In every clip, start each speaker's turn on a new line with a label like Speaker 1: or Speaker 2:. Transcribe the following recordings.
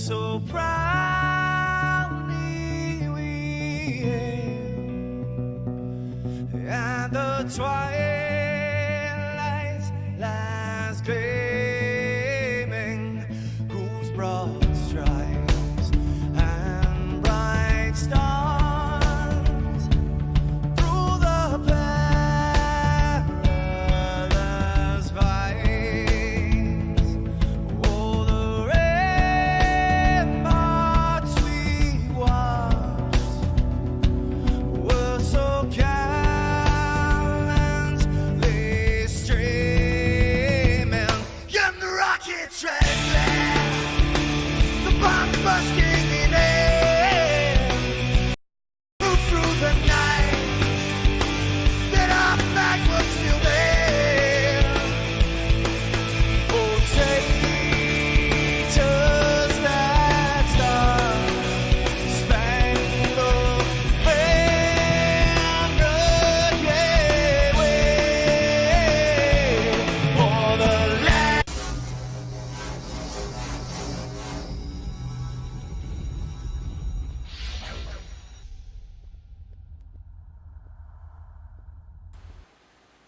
Speaker 1: so proudly we hailed, and the twilight's last gleaming, whose broad stripes and bright stars through the perilous fights, oh, the ramparts we watched were so gallantly streaming, and the rockets red glare, the bombs bursting in air, flew through the night, that our flag was still there. Oh, traitors that star-spangled banner, yeah, wave for the land.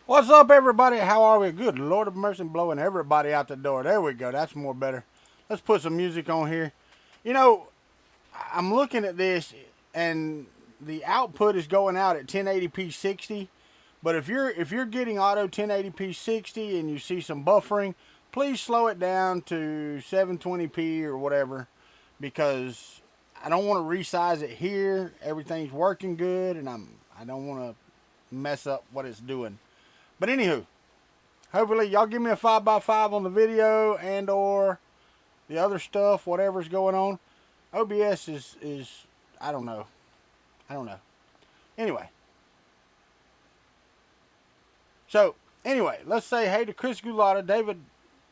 Speaker 2: What's up, everybody? How are we? Good Lord of mercy, blowing everybody out the door. There we go. That's more better. Let's put some music on here. You know, I'm looking at this, and the output is going out at 1080p 60. But if you're getting auto 1080p 60 and you see some buffering, please slow it down to 720p or whatever, because I don't want to resize it here. Everything's working good, and I don't want to mess up what it's doing. But anywho, hopefully y'all give me a 5x5 on the video and or the other stuff, whatever's going on. OBS is I don't know. Anyway. So, anyway, let's say hey to Chris Gulata, David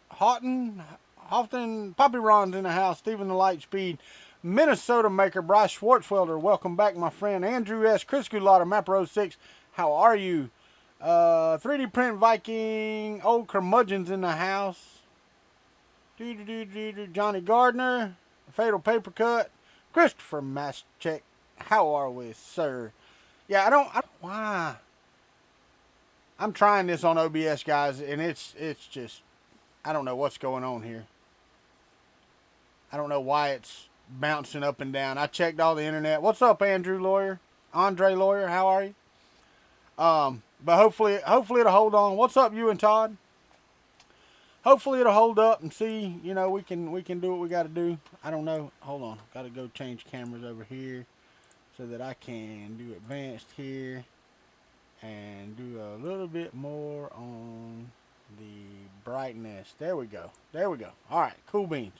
Speaker 2: Houghton, Poppy Ron's in the house, Stephen the Lightspeed, Minnesota Maker, Bryce Schwartzwelder, welcome back, my friend, Andrew S., Chris Gulata, Mapro6, how are you? 3D Print Viking, Old Curmudgeon's in the house, Johnny Gardner, Fatal Paper Cut, Christopher Maschek, how are we, sir? Yeah, why? I'm trying this on OBS, guys, and it's just, I don't know what's going on here. I don't know why it's bouncing up and down. I checked all the internet. What's up, Andre Lawyer, how are you? But hopefully it'll hold on. What's up, you and Todd? Hopefully it'll hold up and see, you know, we can do what we got to do. I don't know. Hold on. Got to go change cameras over here so that I can do advanced here and do a little bit more on the brightness. There we go. All right. Cool beans.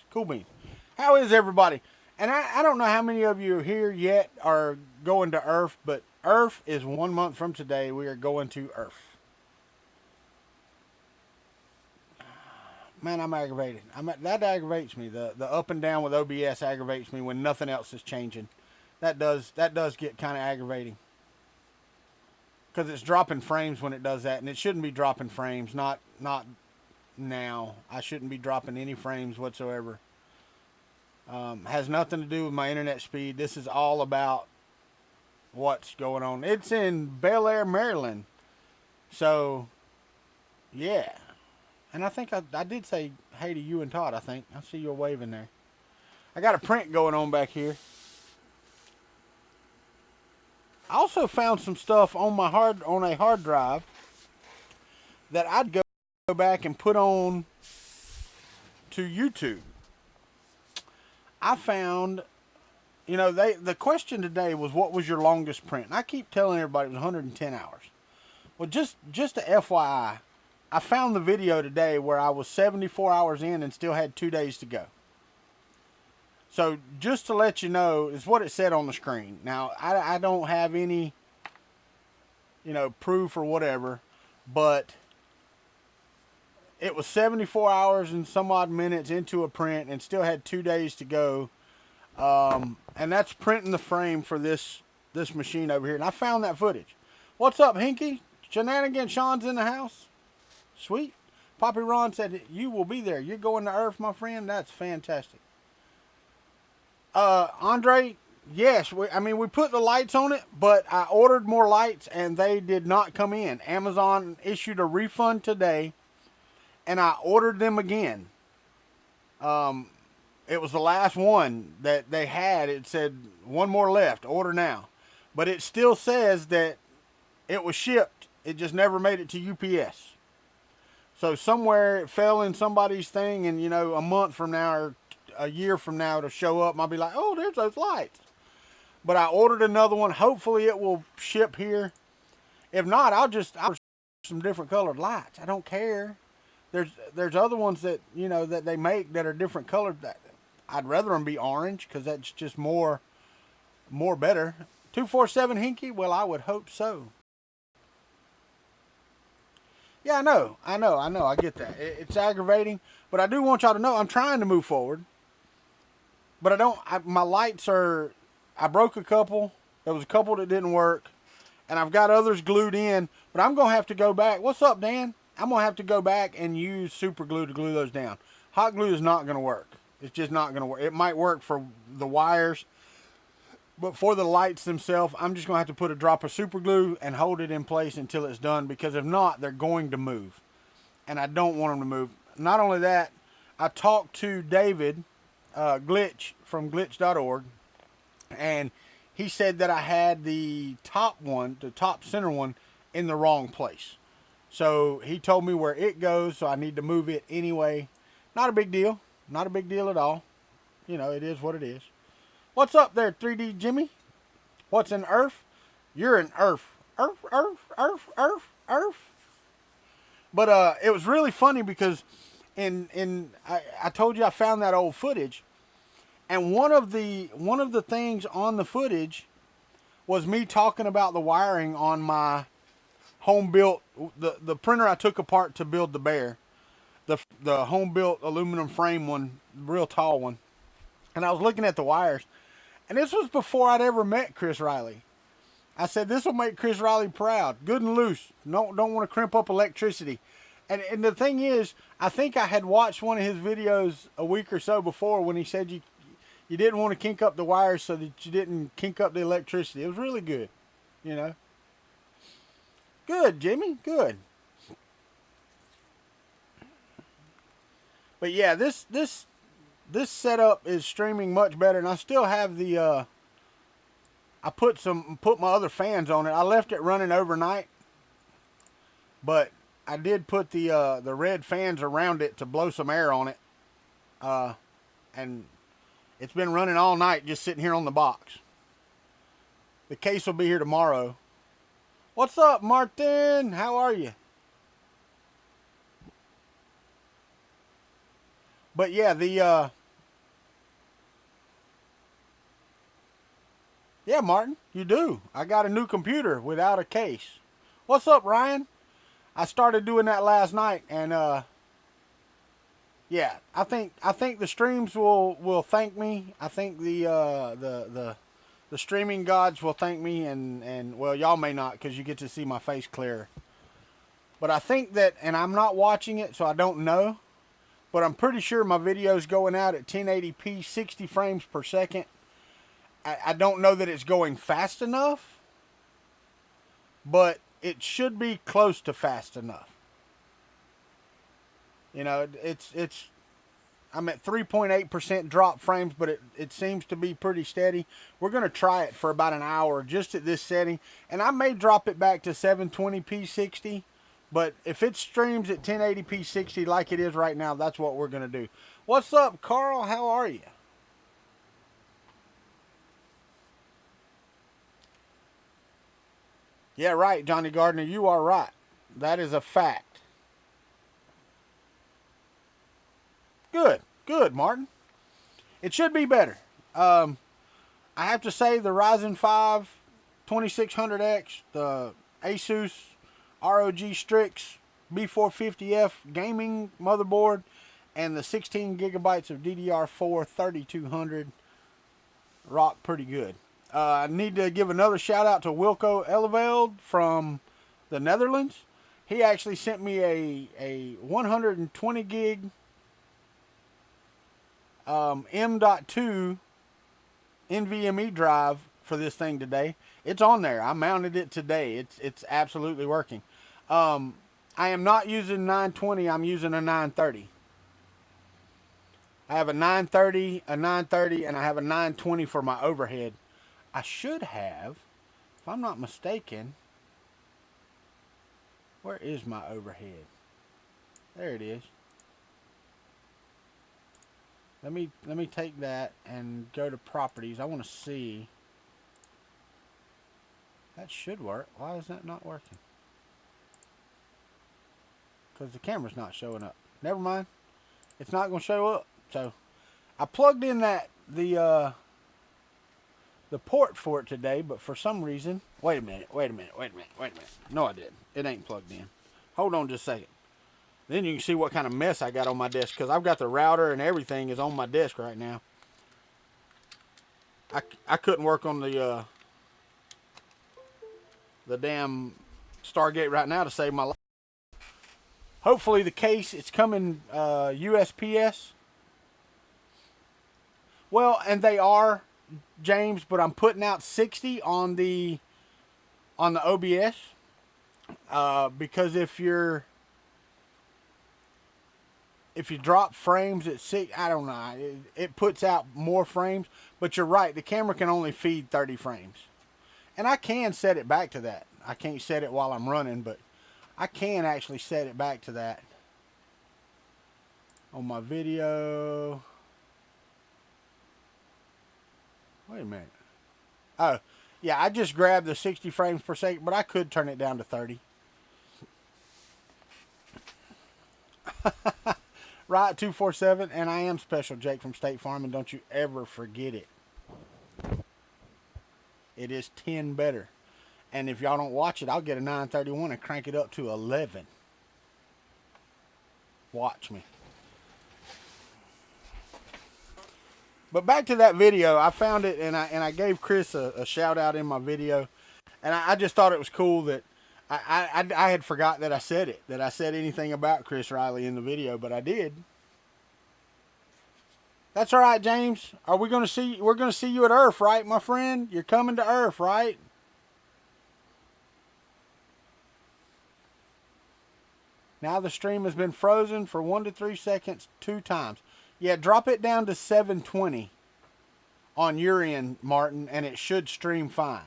Speaker 2: How is everybody? And I don't know how many of you here yet are going to ERRF, but ERRF is 1 month from today. We are going to ERRF. Man, I'm aggravated. That aggravates me. The up and down with OBS aggravates me when nothing else is changing. That does get kind of aggravating. Because it's dropping frames when it does that, and it shouldn't be dropping frames. Not now. I shouldn't be dropping any frames whatsoever. Has nothing to do with my internet speed. This is all about what's going on. It's in Bel Air, Maryland. So, yeah. And I think I did say hey to you and Todd, I think. I see you waving there. I got a print going on back here. I also found some stuff on a hard drive that I'd go back and put on to YouTube. I found, you know, the question today was, what was your longest print? And I keep telling everybody it was 110 hours. Well, just a FYI, I found the video today where I was 74 hours in and still had 2 days to go. So just to let you know, is what it said on the screen. Now, I don't have any, you know, proof or whatever, but it was 74 hours and some odd minutes into a print and still had 2 days to go. And that's printing the frame for this machine over here. And I found that footage. What's up, Hinky? Shenanigans, Sean's in the house. Sweet. Poppy Ron said you will be there. You're going to ERRF, my friend. That's fantastic. Andre, yes, I mean, we put the lights on it, but I ordered more lights and they did not come in. Amazon issued a refund today, and I ordered them again. It was the last one that they had. It said one more left, order now. But it still says that it was shipped. It just never made it to UPS. So somewhere it fell in somebody's thing, and a month from now or a year from now it'll show up and I'll be like, oh, there's those lights. But I ordered another one. Hopefully it will ship here. If not, I'll order some different colored lights. I don't care. There's other ones that that they make that are different colored. That I'd rather them be orange because that's just more better. 247 Hinky? Well, I would hope so. Yeah, I know. I get that. It's aggravating, but I do want y'all to know I'm trying to move forward. But my lights are, I broke a couple. There was a couple that didn't work. And I've got others glued in, but I'm going to have to go back. What's up, Dan? I'm going to have to go back and use super glue to glue those down. Hot glue is not going to work. It's just not going to work. It might work for the wires, but for the lights themselves, I'm just going to have to put a drop of super glue and hold it in place until it's done, because if not, they're going to move. And I don't want them to move. Not only that, I talked to David Glitch from glitch.org, and he said that I had the top center one, in the wrong place. So he told me where it goes, so I need to move it anyway. Not a big deal. Not a big deal at all. It is what it is. What's up there, 3D Jimmy? What's an ERRF? You're an ERRF. ERRF. But it was really funny because I told you I found that old footage. And one of the things on the footage was me talking about the wiring on my home built, the printer I took apart to build the Bear, the home built aluminum frame one, real tall one. And I was looking at the wires, and this was before I'd ever met Chris Riley. I said, this will make Chris Riley proud. Good and loose. Don't want to crimp up electricity. And the thing is, I think I had watched one of his videos a week or so before when he said you didn't want to kink up the wires so that you didn't kink up the electricity. It was really good, Good, Jimmy, good. But yeah, this setup is streaming much better, and I still have the I put my other fans on it. I left it running overnight, but I did put the red fans around it to blow some air on it, and it's been running all night, just sitting here on the box. The case will be here tomorrow. What's up, Martin? How are you? But yeah, yeah, Martin, you do. I got a new computer without a case. What's up, Ryan? I started doing that last night, and yeah, I think the streams will thank me. I think the streaming gods will thank me, and well, y'all may not, because you get to see my face clearer. But I think that, and I'm not watching it, so I don't know, but I'm pretty sure my video's going out at 1080p, 60 frames per second. I don't know that it's going fast enough, but it should be close to fast enough. It's I'm at 3.8% drop frames, but it seems to be pretty steady. We're going to try it for about an hour just at this setting, and I may drop it back to 720p 60, but if it streams at 1080p 60 like it is right now, that's what we're going to do. What's up, Carl? How are you? Yeah, right, Johnny Gardner, you are right. That is a fact. Good, Martin. It should be better. I have to say the Ryzen 5 2600X, the ASUS ROG Strix B450F gaming motherboard, and the 16 gigabytes of DDR4 3200 rock pretty good. I need to give another shout out to Wilco Eleveld from the Netherlands. He actually sent me a 120 gig M.2 NVMe drive for this thing today. It's on there. I mounted it today. It's absolutely working. I am not using 920. I'm using a 930. I have a 930, a 930, and I have a 920 for my overhead. I should have, if I'm not mistaken, where is my overhead? There it is. Let me take that and go to properties. I want to see. That should work. Why is that not working? Because the camera's not showing up. Never mind. It's not going to show up. So I plugged in the port for it today, but for some reason, wait a minute. No, I didn't. It ain't plugged in. Hold on just a second. Then you can see what kind of mess I got on my desk, because I've got the router and everything is on my desk right now. I couldn't work on the damn Stargate right now to save my life. Hopefully the case, it's coming USPS. Well, and they are, James, but I'm putting out 60 on the OBS because if you drop frames at 6, I don't know, it puts out more frames. But you're right, the camera can only feed 30 frames, and I can set it back to that. I can't set it while I'm running, but I can actually set it back to that on my video. Wait a minute. Oh, yeah, I just grabbed the 60 frames per second, but I could turn it down to 30. Right, 247, and I am Special Jake from State Farm, and don't you ever forget it. It is 10 better. And if y'all don't watch it, I'll get a 931 and crank it up to 11. Watch me. But back to that video, I found it, and I gave Chris a shout out in my video, and I just thought it was cool that I had forgot that I said it, that I said anything about Chris Riley in the video, but I did. That's all right, James. We're gonna see you at ERRF, right, my friend? You're coming to ERRF, right? Now the stream has been frozen for 1 to 3 seconds 2 times. Yeah, drop it down to 720 on your end, Martin, and it should stream fine.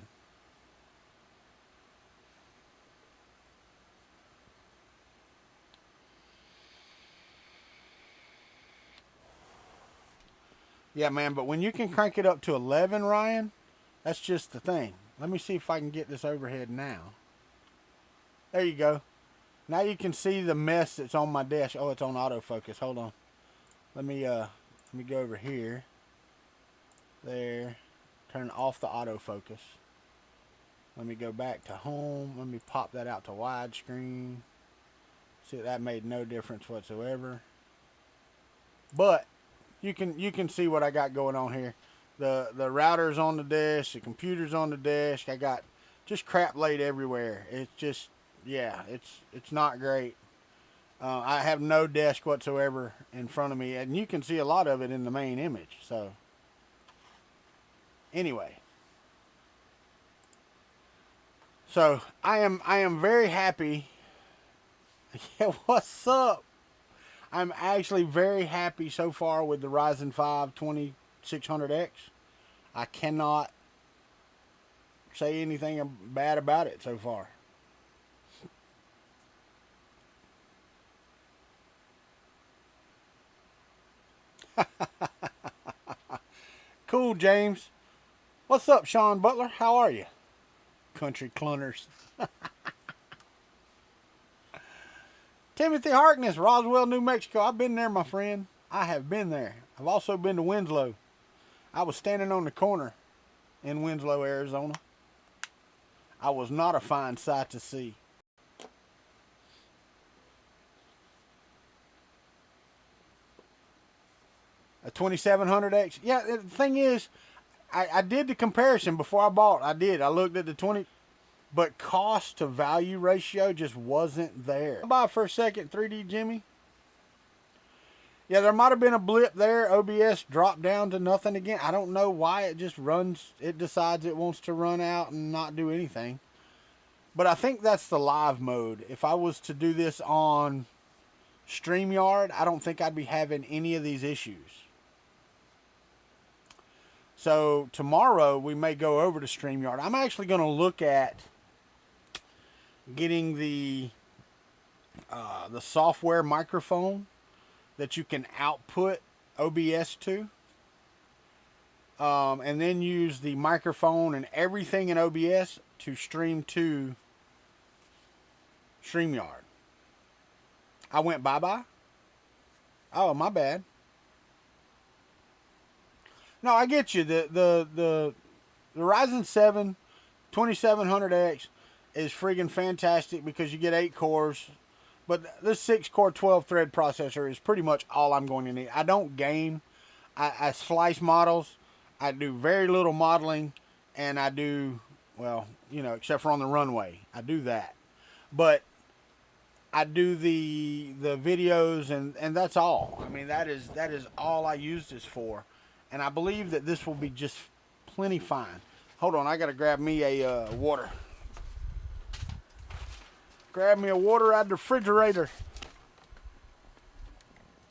Speaker 2: Yeah, man, but when you can crank it up to 11, Ryan, that's just the thing. Let me see if I can get this overhead now. There you go. Now you can see the mess that's on my desk. Oh, it's on autofocus. Hold on. Let me go over here. There. Turn off the autofocus. Let me go back to home. Let me pop that out to widescreen. See, that made no difference whatsoever. But you can see what I got going on here. The router's on the desk, the computer's on the desk. I got just crap laid everywhere. It's just, yeah, it's not great. I have no desk whatsoever in front of me, and you can see a lot of it in the main image. So anyway, so I am very happy. Yeah, what's up? I'm actually very happy so far with the Ryzen 5 2600X. I cannot say anything bad about it so far. Cool, James. What's up, Sean Butler? How are you? Country clunners. Timothy Harkness, Roswell, New Mexico. I've been there, my friend. I have been there. I've also been to Winslow. I was standing on the corner in Winslow, Arizona. I was not a fine sight to see. A 2700X. Yeah, the thing is, I did the comparison before I bought. I did. I looked at the 20, but cost to value ratio just wasn't there. I'll buy for a second, 3D Jimmy. Yeah, there might have been a blip there. OBS dropped down to nothing again. I don't know why it just runs. It decides it wants to run out and not do anything. But I think that's the live mode. If I was to do this on StreamYard, I don't think I'd be having any of these issues. So tomorrow we may go over to StreamYard. I'm actually going to look at getting the software microphone that you can output OBS to. And then use the microphone and everything in OBS to stream to StreamYard. I went bye-bye? Oh, my bad. No, I get you. The Ryzen 7 2700X is friggin' fantastic because you get 8 cores. But this 6-core 12-thread processor is pretty much all I'm going to need. I don't game. I slice models. I do very little modeling. And I do, well, you know, except for on the runway. I do that. But I do the videos and that's all. I mean, that is all I use this for. And I believe that this will be just plenty fine. Hold on, I got to grab me a water. Grab me a water out of the refrigerator.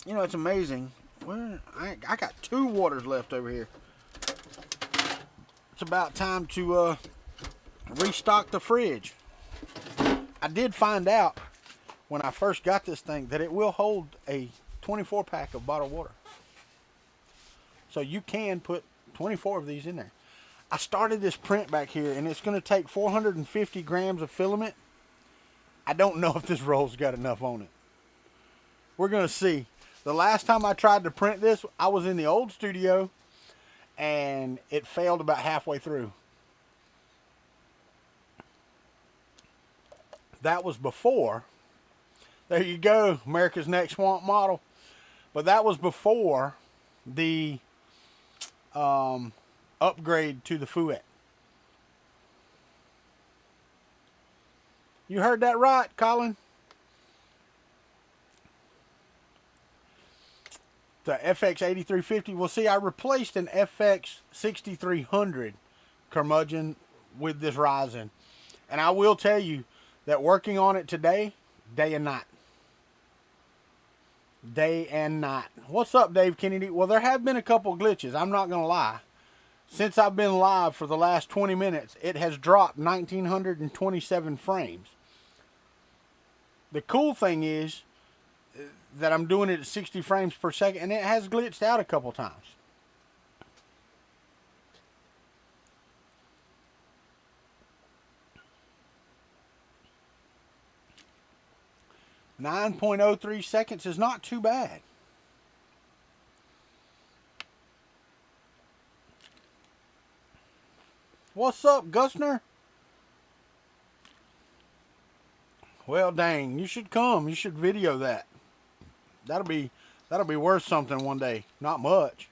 Speaker 2: You know, it's amazing. Well, I got 2 waters left over here. It's about time to restock the fridge. I did find out when I first got this thing that it will hold a 24-pack of bottled water. So you can put 24 of these in there. I started this print back here, and it's going to take 450 grams of filament. I don't know if this roll's got enough on it. We're going to see. The last time I tried to print this, I was in the old studio, and it failed about halfway through. That was before. There you go, America's Next Swamp Model. But that was before the upgrade to the Fouet. You heard that right, Colin. The FX 8350. Well, see, I replaced an FX 6300 curmudgeon with this Ryzen. And I will tell you that working on it today, day and night. Day and night. What's up, Dave Kennedy? Well, there have been a couple glitches. I'm not going to lie. Since I've been live for the last 20 minutes, it has dropped 1927 frames. The cool thing is that I'm doing it at 60 frames per second, and it has glitched out a couple times. .03 seconds is not too bad. What's up, Gusner? Well, dang, you should come. You should video that. That'll be worth something one day. Not much.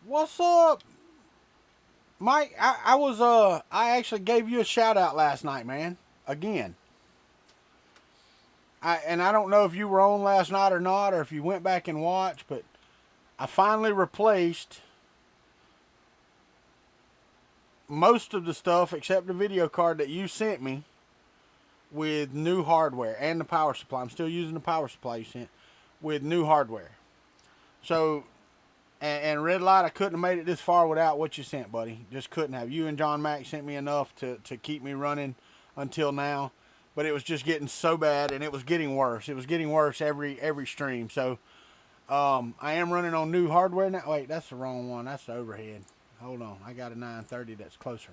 Speaker 2: What's up, Mike? I actually gave you a shout out last night, man. Again. And I don't know if you were on last night or not, or if you went back and watched, but I finally replaced most of the stuff except the video card that you sent me with new hardware and the power supply. I'm still using the power supply you sent with new hardware. So, and Red Light, I couldn't have made it this far without what you sent, buddy. Just couldn't have. You and John Mack sent me enough to keep me running until now. But it was just getting so bad, and it was getting worse. It was getting worse every stream. So, I am running on new hardware now. Wait, that's the wrong one. That's the overhead. Hold on. I got a 930 that's closer.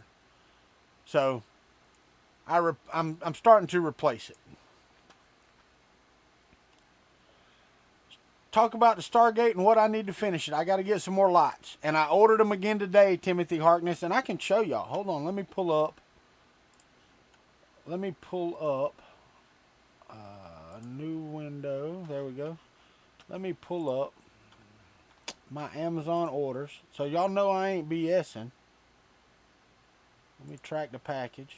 Speaker 2: So, I'm starting to replace it. Talk about the Stargate and what I need to finish it. I got to get some more lights. And I ordered them again today, Timothy Harkness. And I can show y'all. Hold on. Let me pull up. A new window. There we go. Let me pull up my Amazon orders. So y'all know I ain't BSing. Let me track the package.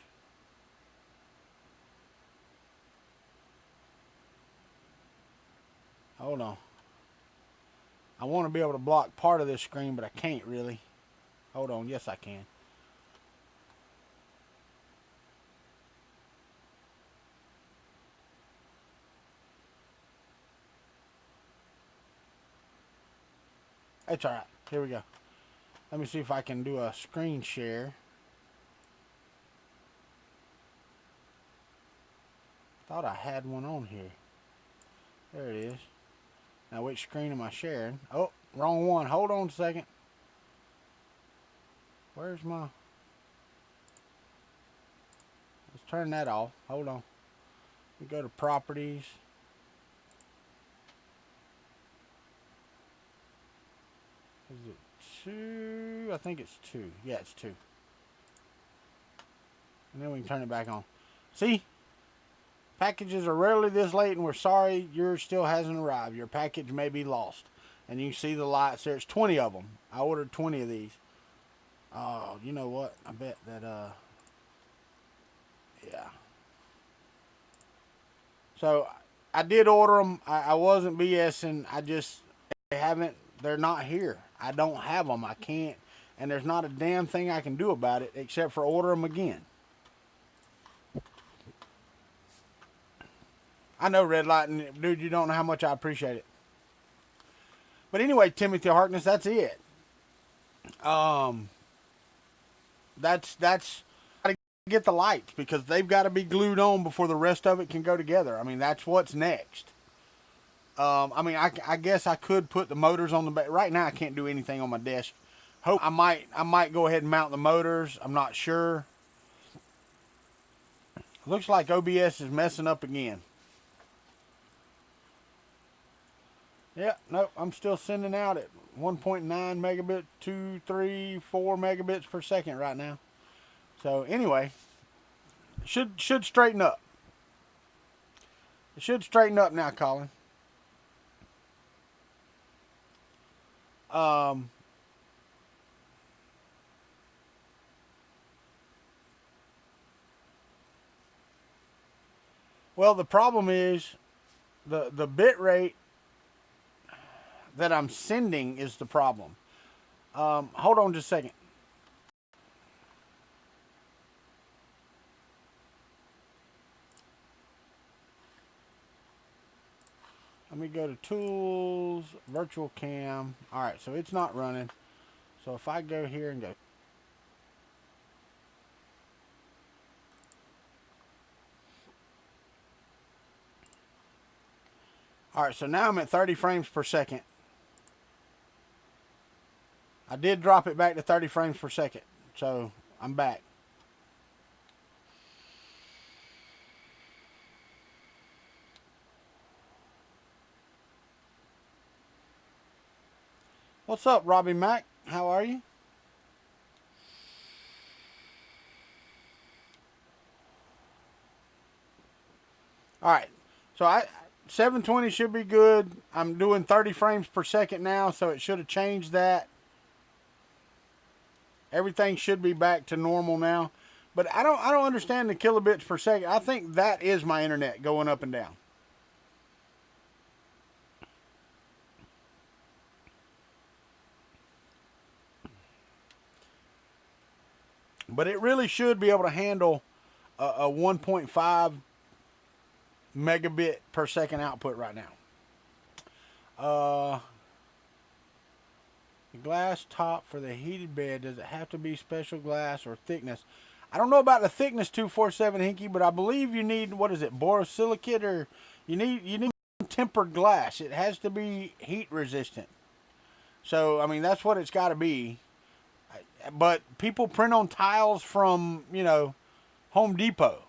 Speaker 2: hold on. I want to be able to block part of this screen, but I can't really. Hold on. Yes, I can. It's alright. Here we go. Let me see if I can do a screen share. Thought I had one on here. There it is. Now which screen am I sharing? Oh, wrong one. Hold on a second. Where's my... Let's turn that off. Hold on. We go to properties. Is it 2? I think it's 2. Yeah, it's 2. And then we can turn it back on. See? Packages are rarely this late, and we're sorry yours still hasn't arrived. Your package may be lost. And you can see the lights there. It's 20 of them. I ordered 20 of these. Oh, you know what? I bet that, yeah. So, I did order them. I wasn't BSing. They're not here. I don't have them. I can't. And there's not a damn thing I can do about it except for order them again. I know, Red Light, and dude, you don't know how much I appreciate it. But anyway, Timothy Harkness, that's it. That's gotta get the lights because they've got to be glued on before the rest of it can go together. I mean, that's what's next. I mean, I guess I could put the motors on the back. Right now, I can't do anything on my desk. Hope I might go ahead and mount the motors. I'm not sure. Looks like OBS is messing up again. Yeah, nope, I'm still sending out at 1.9 megabit, 2, 3, 4 megabits per second right now. So anyway, should straighten up. It should straighten up now, Colin. Well, the problem is the bit rate that I'm sending is the problem. Hold on just a second. Let me go to tools, virtual cam. All right, so it's not running. So if I go here and go. All right, so now I'm at 30 frames per second. I did drop it back to 30 frames per second, so I'm back. What's up, Robbie Mack? How are you? All right, so 720 should be good. I'm doing 30 frames per second now, so it should have changed that. Everything should be back to normal now. But I don't understand the kilobits per second. I think that is my internet going up and down. But it really should be able to handle a 1.5 megabit per second output right now. The glass top for the heated bed, does it have to be special glass or thickness? I don't know about the thickness 247 Hinky, but I believe you need, what is it, borosilicate, or you need tempered glass. It has to be heat resistant. So, I mean, that's what it's got to be. But people print on tiles from, you know, Home Depot.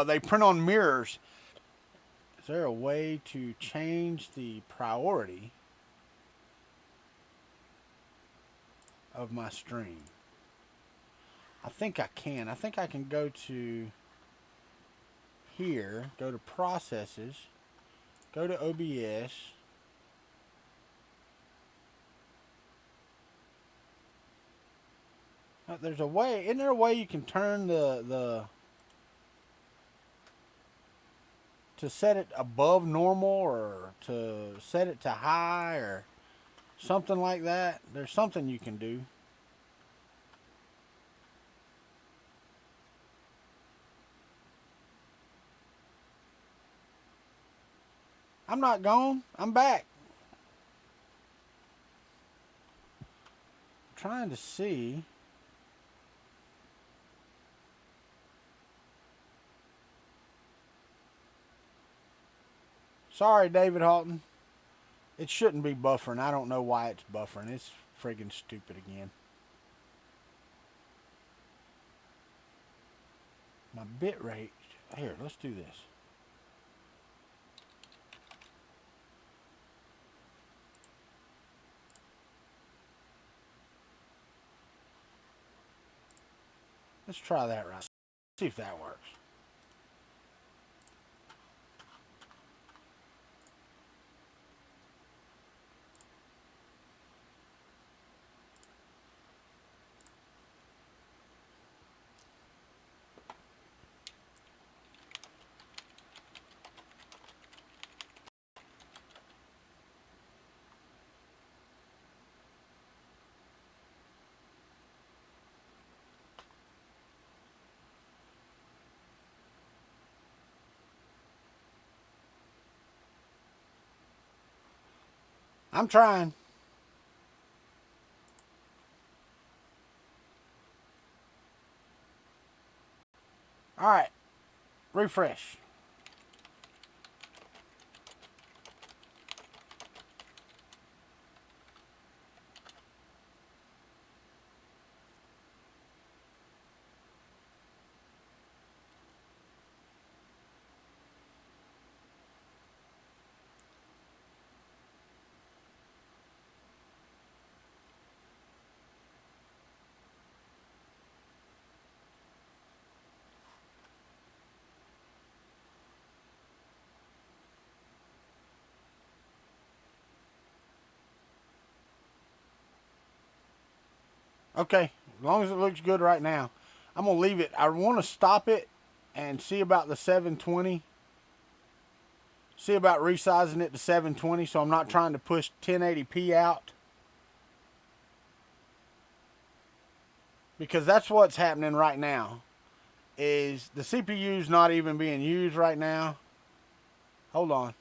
Speaker 2: They print on mirrors. Is there a way to change the priority of my stream? I think I can. I think I can go to here, go to processes, go to OBS. There's a way, isn't there a way you can turn the to set it above normal or to set it to high or something like that. There's something you can do. I'm not gone. I'm back. I'm trying to see. Sorry, David Halton. It shouldn't be buffering. I don't know why it's buffering. It's friggin' stupid again. My bit rate. Here, let's do this. Let's try that right. See if that works. I'm trying. All right. Refresh. Okay, as long as it looks good right now. I'm going to leave it. I want to stop it and see about the 720. See about resizing it to 720 so I'm not trying to push 1080p out. Because that's what's happening right now. Is the CPU's not even being used right now. Hold on.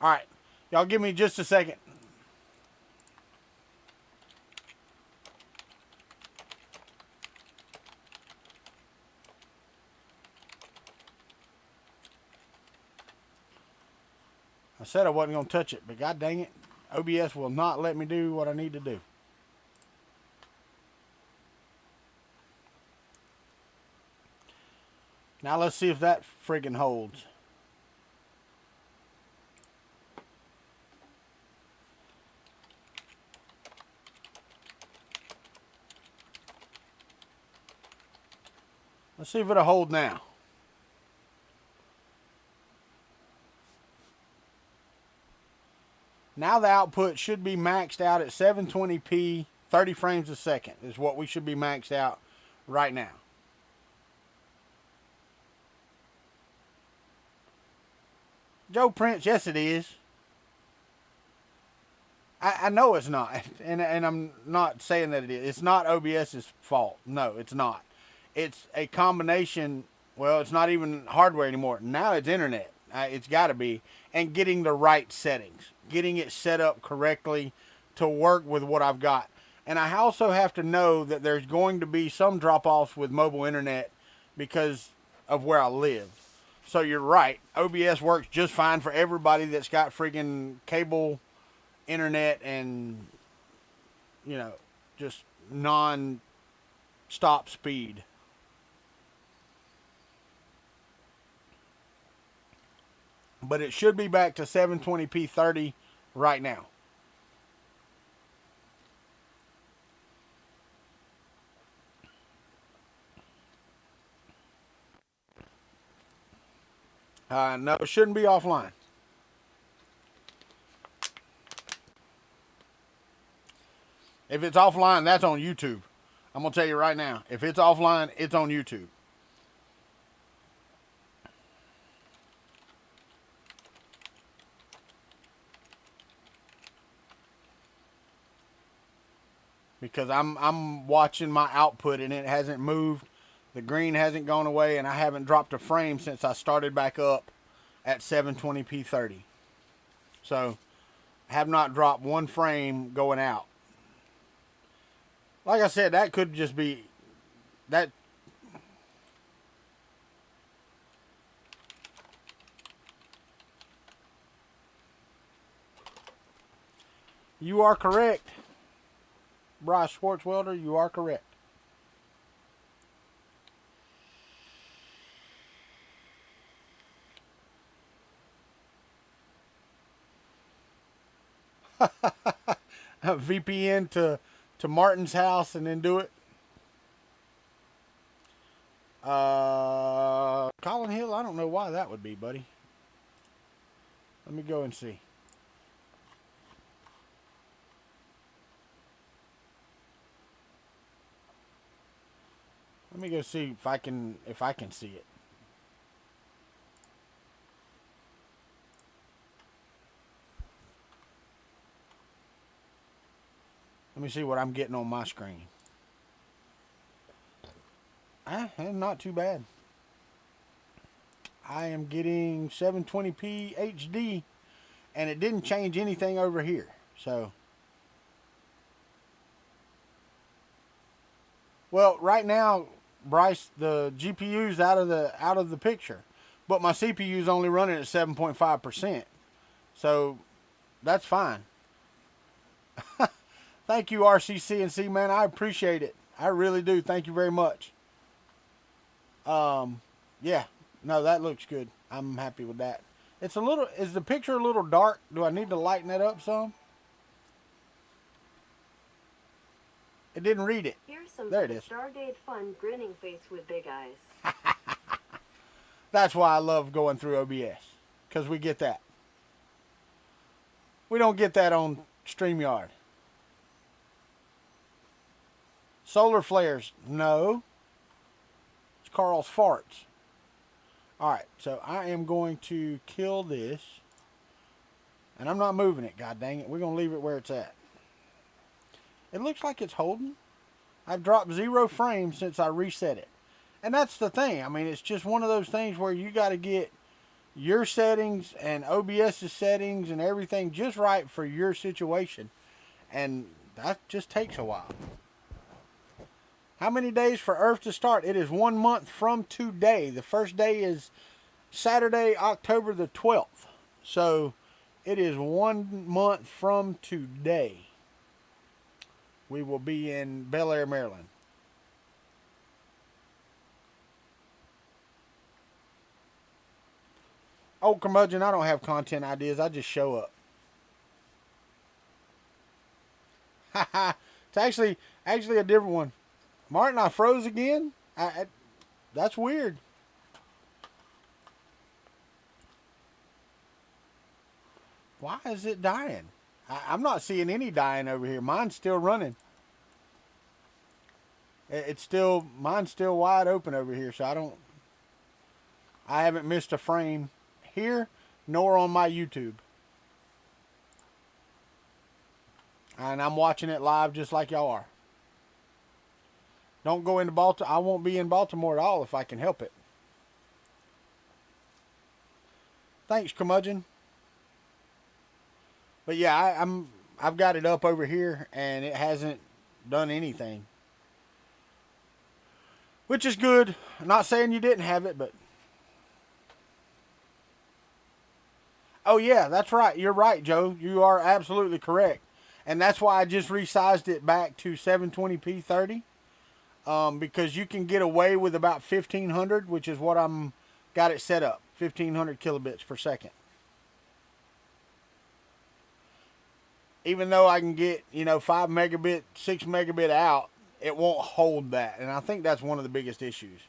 Speaker 2: All right, y'all give me just a second. I said I wasn't going to touch it, but god dang it, OBS will not let me do what I need to do. Now let's see if that friggin' holds. Let's see if it'll hold now. Now the output should be maxed out at 720p, 30 frames a second is what we should be maxed out right now. Joe Prince, yes it is. I know it's not, and I'm not saying that it is. It's not OBS's fault. No, it's not. It's a combination. Well, it's not even hardware anymore. Now it's internet. It's got to be. And getting the right settings. Getting it set up correctly to work with what I've got. And I also have to know that there's going to be some drop-offs with mobile internet because of where I live. So you're right. OBS works just fine for everybody that's got friggin' cable internet and, you know, just non-stop speed. But it should be back to 720p 30 right now. No, it shouldn't be offline. If it's offline, that's on YouTube. I'm going to tell you right now, if it's offline, it's on YouTube. Because I'm watching my output and it hasn't moved. The green hasn't gone away, and I haven't dropped a frame since I started back up at 720p 30. So, I have not dropped one frame going out. Like I said, that could just be that. You are correct, Bryce Schwartzwelder. You are correct. VPN to Martin's house and then do it. Colin Hill, I don't know why that would be, buddy. Let me go and see. Let me go see if I can see it. Let me see what I'm getting on my screen. Not too bad. I am getting 720p HD, and it didn't change anything over here. So, well, right now, Bryce, the GPU's out of the picture, but my CPU's only running at 7.5%. So, that's fine. Thank you, RCCNC, man. I appreciate it. I really do. Thank you very much. Yeah. No, that looks good. I'm happy with that. It's a little, is the picture a little dark? Do I need to lighten that up some? It didn't read it.
Speaker 3: Here's some
Speaker 2: There it is.
Speaker 3: Stargate fun grinning face with big eyes.
Speaker 2: That's why I love going through OBS. Because we get that. We don't get that on StreamYard. Solar flares. No. It's Carl's farts. Alright, so I am going to kill this. And I'm not moving it, god dang it. We're going to leave it where it's at. It looks like it's holding. I've dropped 0 frames since I reset it. And that's the thing. I mean, it's just one of those things where you got to get your settings and OBS's settings and everything just right for your situation. And that just takes a while. How many days for ERRF to start? It is 1 month from today. The first day is Saturday, October the 12th. So it is 1 month from today. We will be in Bel Air, Maryland. Oh, curmudgeon, I don't have content ideas. I just show up. Haha. It's actually a different one. Martin, I froze again? That's weird. Why is it dying? I'm not seeing any dying over here. Mine's still running. Mine's still wide open over here, so I haven't missed a frame here, nor on my YouTube. And I'm watching it live just like y'all are. Don't go into Baltimore. I won't be in Baltimore at all if I can help it. Thanks, curmudgeon. But yeah, I've got it up over here and it hasn't done anything. Which is good. I'm not saying you didn't have it, but oh yeah, that's right. You're right, Joe. You are absolutely correct. And that's why I just resized it back to 720p 30. Because you can get away with about 1500, which is what I'm got it set up. 1500 kilobits per second. Even though I can get, 5 megabit, 6 megabit out, it won't hold that. And I think that's one of the biggest issues.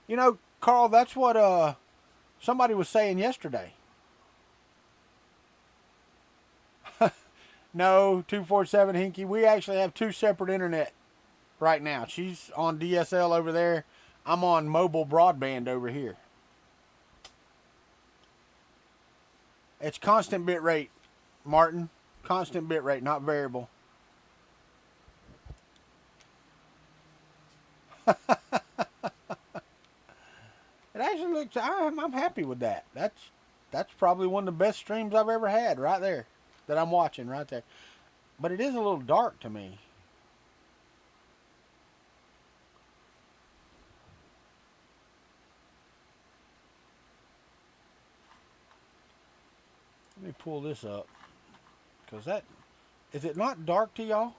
Speaker 2: You know, Carl, that's what somebody was saying yesterday. No, 247 Hinky. We actually have two separate internet right now. She's on DSL over there. I'm on mobile broadband over here. It's constant bit rate, Martin. Constant bit rate, not variable. It actually looks. I'm happy with that. That's probably one of the best streams I've ever had right there that I'm watching right there. But it is a little dark to me. Let me pull this up. Because that... Is it not dark to y'all?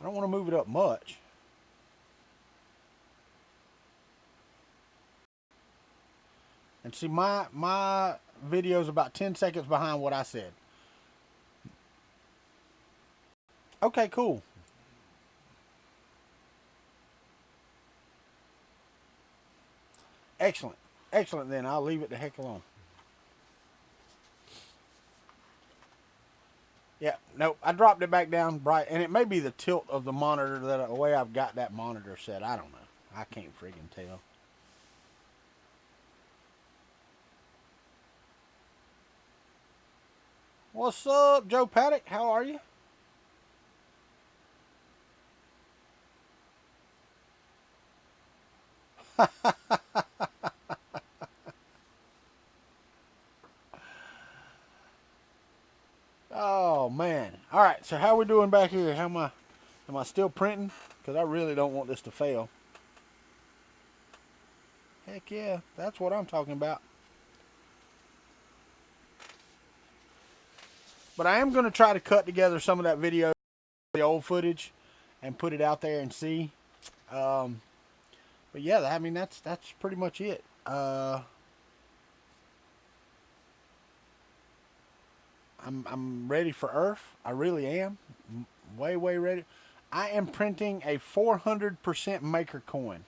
Speaker 2: I don't want to move it up much. And see, my video is about 10 seconds behind what I said. Okay, cool. Excellent. Excellent then. I'll leave it the heck alone. Yeah, nope. I dropped it back down bright. And it may be the tilt of the monitor, that the way I've got that monitor set. I don't know. I can't friggin' tell. What's up, Joe Paddock? How are you? Oh man. All right, so how we doing back here? Am I still printing? Because I really don't want this to fail. Heck yeah, that's what I'm talking about. But I am going to try to cut together some of that video, the old footage, and put it out there and see. But yeah, I mean that's pretty much it. I'm ready for ERRF. I really am. Way ready. I am printing a 400% maker coin.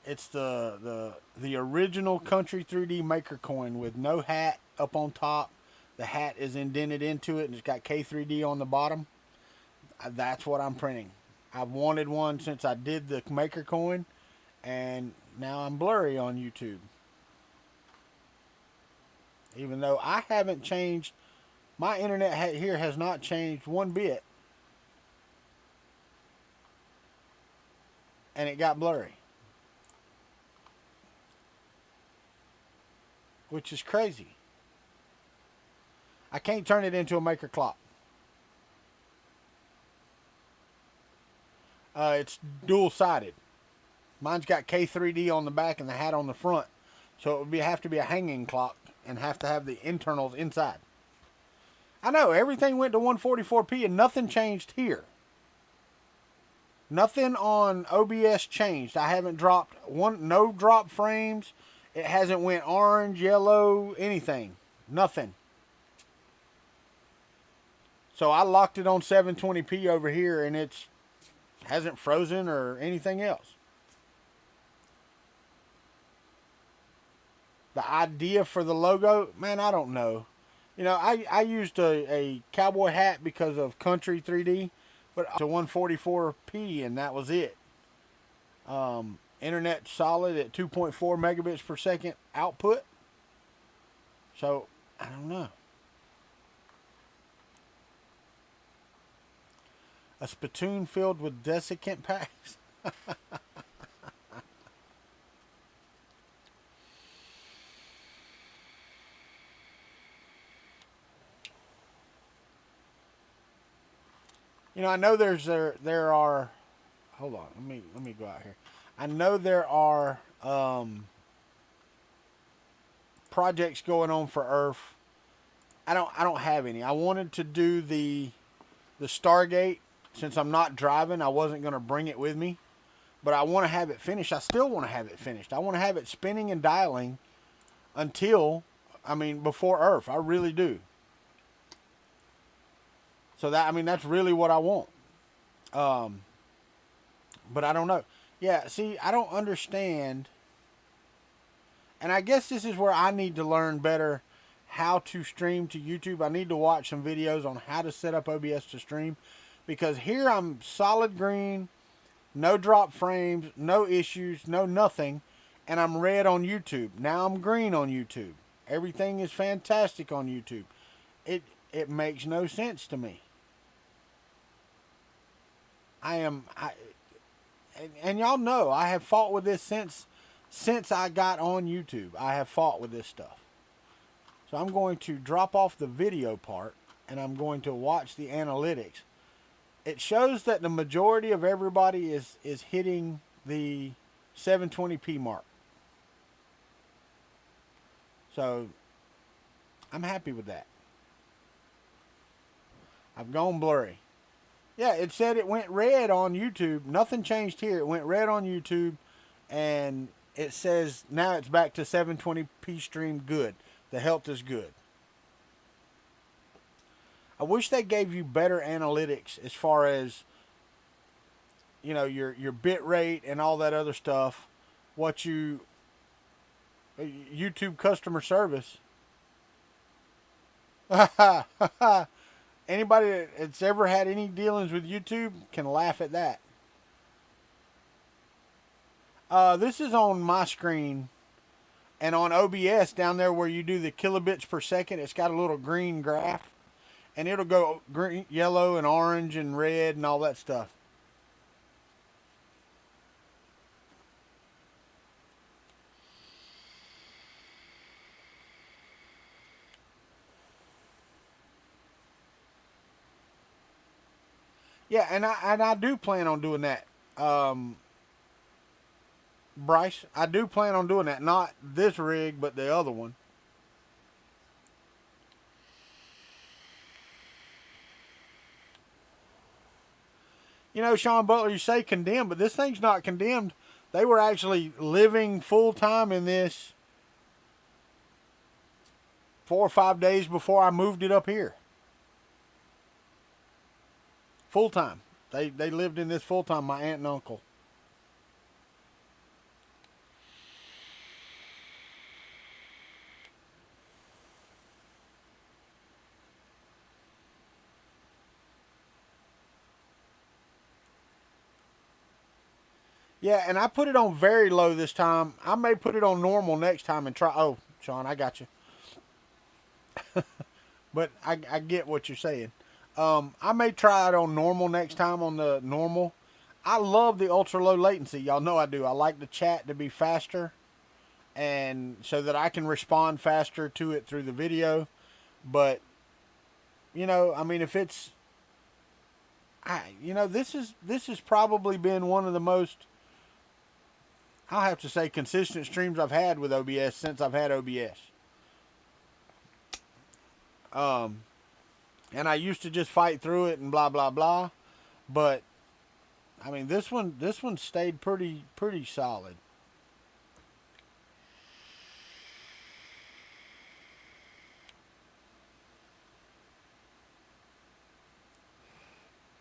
Speaker 2: It's the original Kuntry 3D maker coin with no hat up on top. The hat is indented into it and it's got K3D on the bottom. That's what I'm printing. I've wanted one since I did the maker coin, and now I'm blurry on YouTube. Even though I haven't changed, my internet here has not changed one bit. And it got blurry. Which is crazy. I can't turn it into a maker clock. It's dual-sided. Mine's got K3D on the back and the hat on the front. So it would have to be a hanging clock and have to have the internals inside. I know, everything went to 144p and nothing changed here. Nothing on OBS changed. I haven't dropped no drop frames. It hasn't went orange, yellow, anything. Nothing. So I locked it on 720p over here and it's hasn't frozen or anything else. The idea for the logo, man, I don't know. You know, I used a cowboy hat because of Kuntry 3D, but to 144p and that was it. Internet solid at 2.4 megabits per second output. So, I don't know. A spittoon filled with desiccant packs. You know, I know there are. Hold on, let me go out here. I know there are projects going on for ERRF. I don't have any. I wanted to do the Stargate. Since I'm not driving, I wasn't going to bring it with me. But I want to have it finished. I still want to have it finished. I want to have it spinning and dialing until, before ERRF. I really do. So that, I mean, that's really what I want. But I don't know. Yeah, see, I don't understand. And I guess this is where I need to learn better how to stream to YouTube. I need to watch some videos on how to set up OBS to stream. Because here I'm solid green, no drop frames, no issues, no nothing. And I'm red on YouTube. Now I'm green on YouTube. Everything is fantastic on YouTube. It makes no sense to me. And y'all know I have fought with this since I got on YouTube. I have fought with this stuff. So I'm going to drop off the video part and I'm going to watch the analytics. It shows that the majority of everybody is hitting the 720p mark. So I'm happy with that. I've gone blurry. Yeah, it said it went red on YouTube. Nothing changed here. It went red on YouTube. And it says now it's back to 720p stream good. The health is good. I wish they gave you better analytics as far as, you know, your bit rate and all that other stuff. What you... YouTube customer service. Anybody that's ever had any dealings with YouTube can laugh at that. This is on my screen. And on OBS down there where you do the kilobits per second, it's got a little green graph. And it'll go green, yellow, and orange, and red, and all that stuff. Yeah, and I do plan on doing that. Bryce, I do plan on doing that. Not this rig, but the other one. You know, Sean Butler, you say condemned, but this thing's not condemned. They were actually living full time in this 4 or 5 days before I moved it up here. Full time. They lived in this full time, my aunt and uncle. Yeah, and I put it on very low this time. I may put it on normal next time and try. Oh, Sean, I got you. But I get what you're saying. I may try it on normal next time on the normal. I love the ultra low latency. Y'all know I do. I like the chat to be faster, and so that I can respond faster to it through the video. But, you know, I mean, if it's, you know, this has probably been one of the most, I'll have to say, consistent streams I've had with OBS since I've had OBS. And I used to just fight through it and blah blah blah, but I mean this one stayed pretty solid.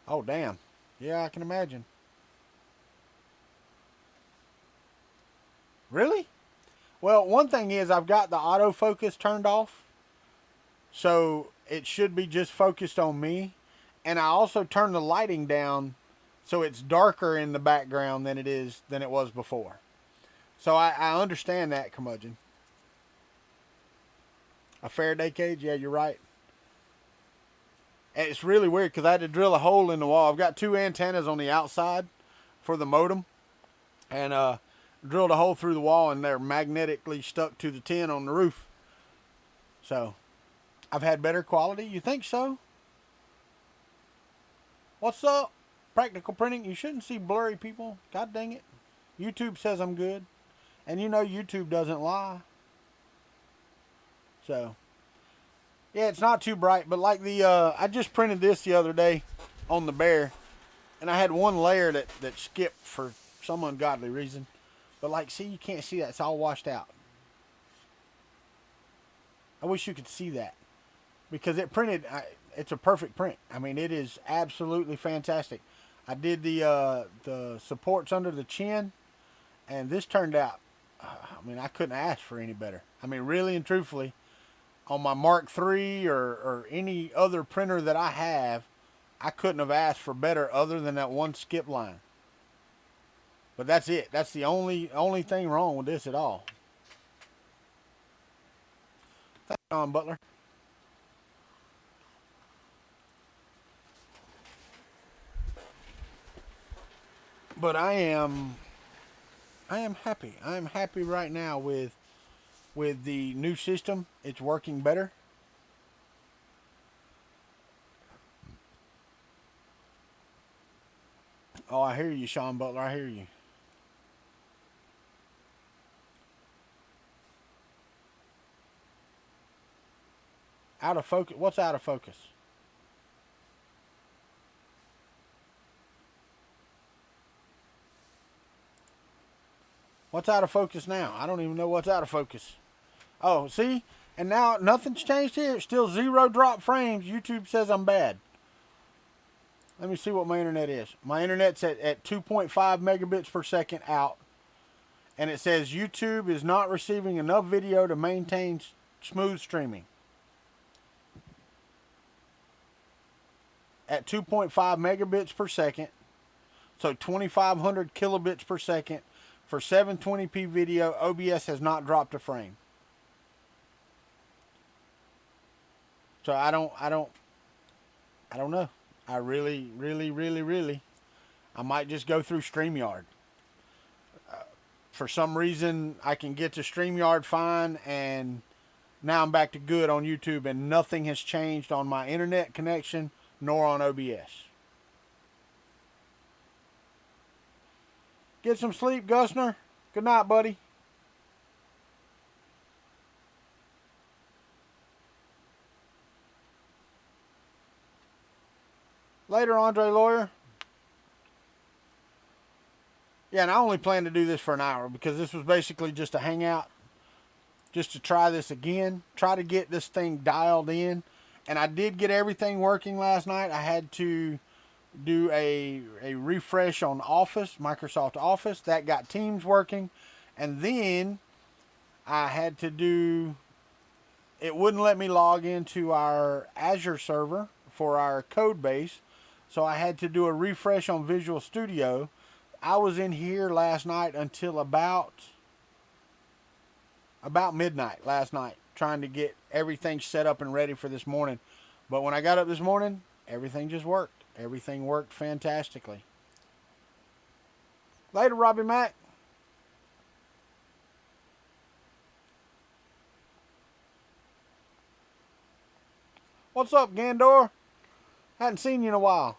Speaker 2: Oh damn. Yeah, I can imagine. Really? Well, one thing is I've got the autofocus turned off. So it should be just focused on me. And I also turned the lighting down so it's darker in the background than it was before. So I understand that, curmudgeon. A Faraday cage? Yeah, you're right. And it's really weird because I had to drill a hole in the wall. I've got 2 antennas on the outside for the modem. And drilled a hole through the wall and they're magnetically stuck to the tin on the roof. So I've had better quality. You think so? What's up? Practical printing. You shouldn't see blurry, people. God dang it. YouTube says I'm good. And you know YouTube doesn't lie. So, yeah, it's not too bright. But like I just printed this the other day on the Bear. And I had one layer that skipped for some ungodly reason. But like, see, you can't see that. It's all washed out. I wish you could see that. because it printed. It's a perfect print. I mean, it is absolutely fantastic. I did the supports under the chin, and this turned out. I mean, I couldn't ask for any better. I mean, really and truthfully, on my Mark III or any other printer that I have, I couldn't have asked for better other than that one skip line. But that's it. That's the only thing wrong with this at all. Thanks, John Butler. But I am happy. I am happy right now with the new system. It's working better. Oh, I hear you, Sean Butler. I hear you. Out of focus. What's out of focus? What's out of focus now? I don't even know what's out of focus. Oh, see? And now nothing's changed here. It's still 0 drop frames. YouTube says I'm bad. Let me see what my internet is. My internet's at 2.5 megabits per second out. And it says YouTube is not receiving enough video to maintain smooth streaming. At 2.5 megabits per second. So 2,500 kilobits per second. For 720p video, OBS has not dropped a frame. So I don't know. I really, I might just go through StreamYard. For some reason, I can get to StreamYard fine, and now I'm back to good on YouTube, and nothing has changed on my internet connection nor on OBS. Get some sleep, Gusner. Good night, buddy. Later, Andre Lawyer. Yeah, and I only plan to do this for an hour because this was basically just a hangout. Just to try this again. Try to get this thing dialed in. And I did get everything working last night. I had to do a refresh on Office, Microsoft Office. That got Teams working. And then I had to do, it wouldn't let me log into our Azure server for our code base. So I had to do a refresh on Visual Studio. I was in here last night until about midnight last night, trying to get everything set up and ready for this morning. But when I got up this morning, everything just worked. Everything worked fantastically. Later, Robbie Mack. What's up, Gandor? Hadn't seen you in a while.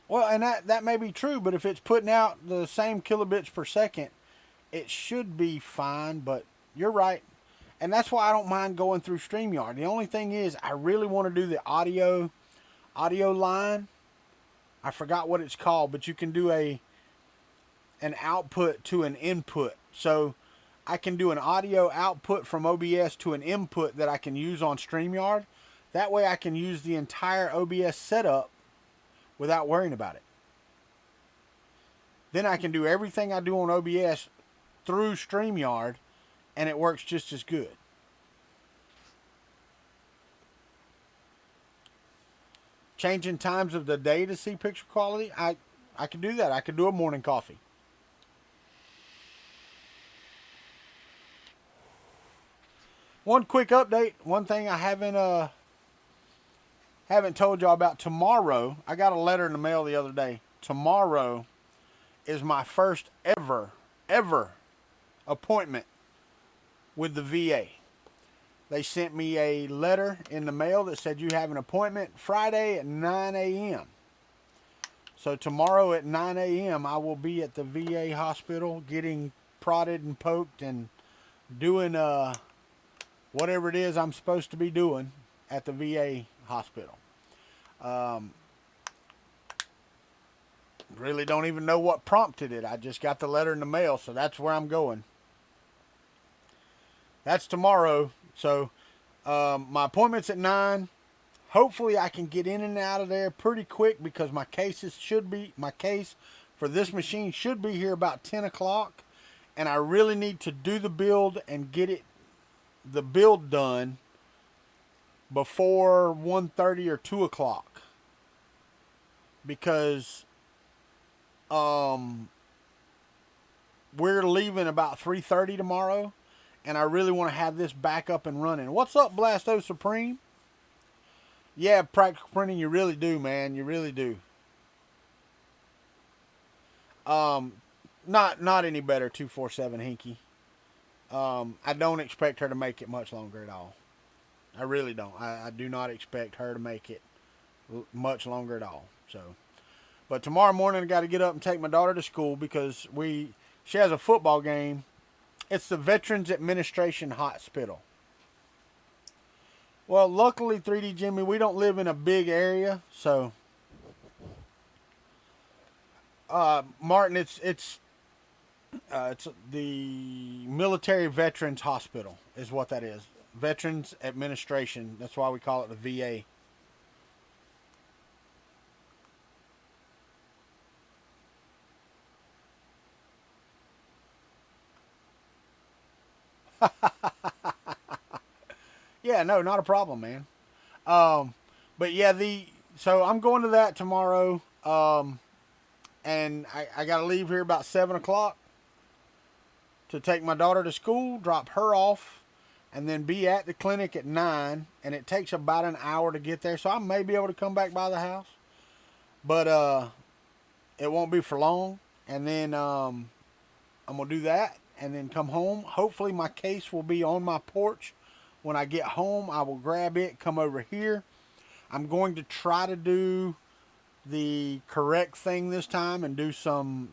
Speaker 2: Well, and that may be true, but if it's putting out the same kilobits per second, it should be fine, but you're right. And that's why I don't mind going through StreamYard. The only thing is, I really want to do the audio line. I forgot what it's called, but you can do an output to an input. So I can do an audio output from OBS to an input that I can use on StreamYard. That way I can use the entire OBS setup without worrying about it. Then I can do everything I do on OBS through StreamYard, and it works just as good. Changing times of the day to see picture quality, I can do that. I can do a morning coffee. One quick update. One thing I haven't told y'all about. Tomorrow, I got a letter in the mail the other day. Tomorrow is my first ever appointment with the VA. They sent me a letter in the mail that said you have an appointment Friday at 9 a.m. So tomorrow at 9 a.m. I will be at the VA hospital getting prodded and poked and doing whatever it is I'm supposed to be doing at the VA hospital. really don't even know what prompted it. I just got the letter in the mail, so that's where I'm going. That's tomorrow. So my appointment's at 9. Hopefully I can get in and out of there pretty quick because my case for this machine should be here about 10 o'clock. And I really need to do the build and get the build done before 1:30 or 2 o'clock. Because we're leaving about 3:30 tomorrow. And I really want to have this back up and running. What's up, Blasto Supreme? Yeah, practical printing, you really do, man. You really do. Not any better, 247 Hinky. I don't expect her to make it much longer at all. I really don't. I do not expect her to make it much longer at all. So, but tomorrow morning I got to get up and take my daughter to school because she has a football game. It's the Veterans Administration Hospital. Well, luckily, 3D Jimmy, we don't live in a big area, so Martin, it's the Military Veterans Hospital is what that is. Veterans Administration. That's why we call it the VA. Yeah, no, not a problem, man. But yeah, so I'm going to that tomorrow. And I got to leave here about 7 o'clock to take my daughter to school, drop her off, and then be at the clinic at 9. And it takes about an hour to get there. So I may be able to come back by the house. But it won't be for long. And then I'm going to do that and then come home. Hopefully my case will be on my porch. When I get home, I will grab it, come over here. I'm going to try to do the correct thing this time and do some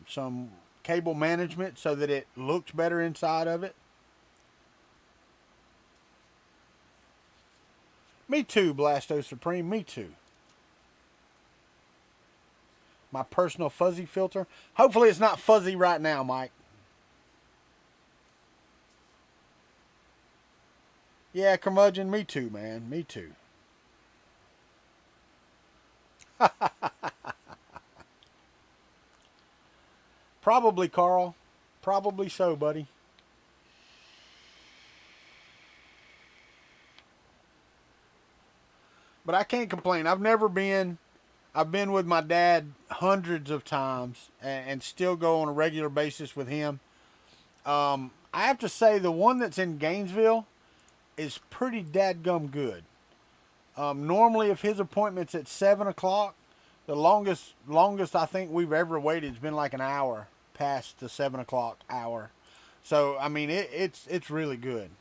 Speaker 2: cable management so that it looks better inside of it. Me too, Blasto Supreme, me too. My personal fuzzy filter. Hopefully it's not fuzzy right now, Mike. Yeah, curmudgeon, me too, man. Me too. Probably, Carl. Probably so, buddy. But I can't complain. I've been with my dad hundreds of times and still go on a regular basis with him. I have to say the one that's in Gainesville is pretty dadgum good. Normally, if his appointment's at 7 o'clock, the longest I think we've ever waited has been like an hour past the 7 o'clock hour. So, I mean, it's really good.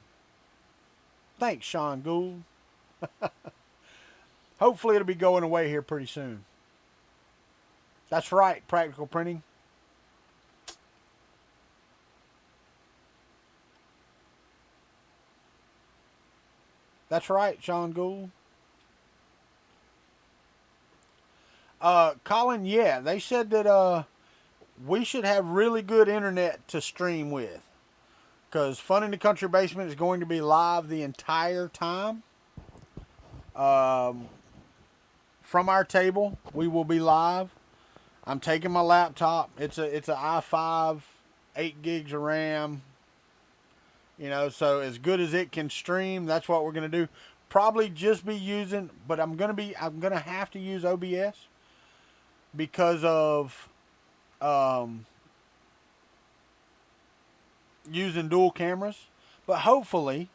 Speaker 2: Thanks, Sean Gould. Hopefully, it'll be going away here pretty soon. That's right, practical printing. That's right, Sean Gould. Colin, yeah, they said that we should have really good internet to stream with. Because Fun in the Country Basement is going to be live the entire time. From our table, we will be live. I'm taking my laptop. It's a i5, 8 gigs of RAM. You know, so as good as it can stream, that's what we're going to do. Probably just be using, but I'm going to have to use OBS because of using dual cameras. But hopefully,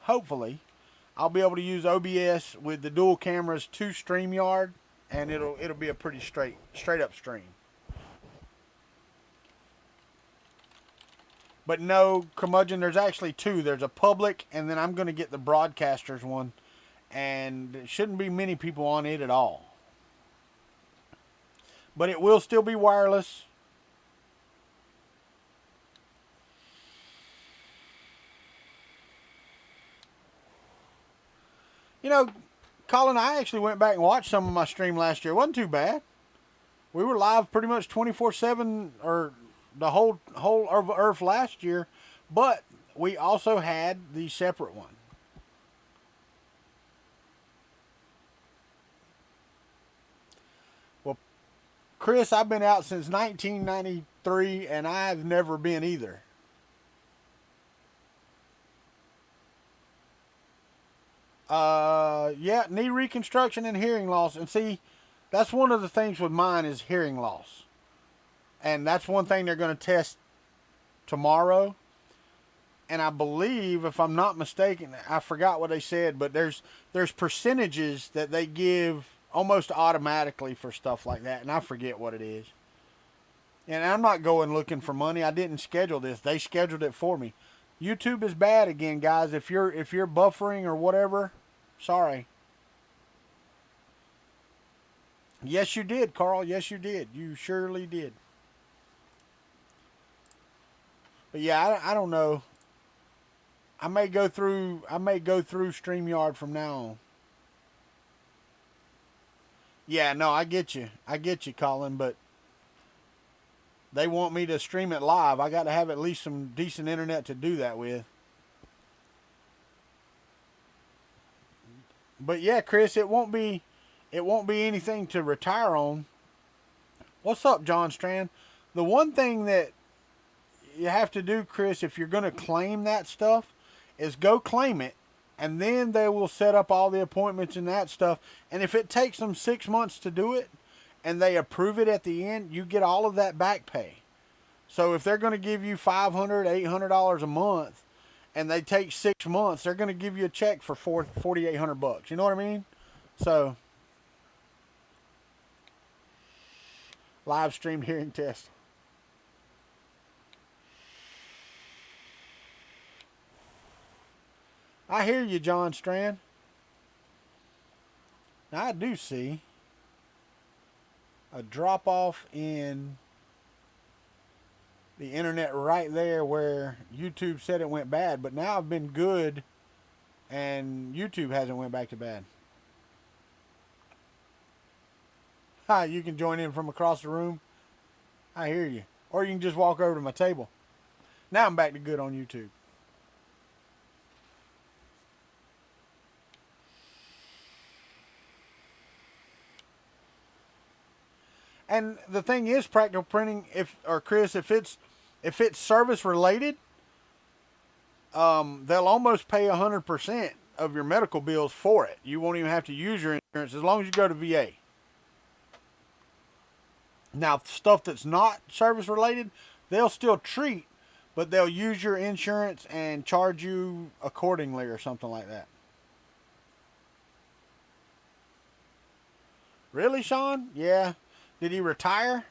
Speaker 2: I'll be able to use OBS with the dual cameras to StreamYard, and it'll be a pretty straight up stream. But no, curmudgeon, there's actually two. There's a public, and then I'm going to get the broadcasters one. And there shouldn't be many people on it at all. But it will still be wireless. You know, Colin, I actually went back and watched some of my stream last year. It wasn't too bad. We were live pretty much 24/7 or the whole of ERRF last year, but we also had the separate one. Well, Chris, I've been out since 1993, and I've never been either. Yeah, knee reconstruction and hearing loss. And see, that's one of the things with mine is hearing loss. And that's one thing they're going to test tomorrow. And I believe, if I'm not mistaken, I forgot what they said, but there's percentages that they give almost automatically for stuff like that, and I forget what it is. And I'm not going looking for money. I didn't schedule this. They scheduled it for me. YouTube is bad again, guys. If you're buffering or whatever, sorry. Yes, you did, Carl. Yes, you did. You surely did. But yeah, I don't know. I may go through StreamYard from now on. Yeah, no, I get you, Colin, but they want me to stream it live. I got to have at least some decent internet to do that with. But yeah, Chris, it won't be anything to retire on. What's up, John Strand? The one thing that you have to do, Chris, if you're going to claim that stuff, is go claim it, and then they will set up all the appointments and that stuff. And if it takes them 6 months to do it, and they approve it at the end, you get all of that back pay. So if they're going to give you $500, $800 a month, and they take 6 months, they're going to give you a check for $4,800. You know what I mean? So, live streamed hearing test. I hear you, John Strand. Now, I do see a drop off in the internet right there where YouTube said it went bad, but now I've been good and YouTube hasn't went back to bad. Hi, you can join in from across the room. I hear you. Or you can just walk over to my table. Now I'm back to good on YouTube. And the thing is, practical printing, Chris, if it's service related, they'll almost pay 100% of your medical bills for it. You won't even have to use your insurance as long as you go to VA. Now, stuff that's not service related, they'll still treat, but they'll use your insurance and charge you accordingly or something like that. Really, Sean? Yeah. Did he retire?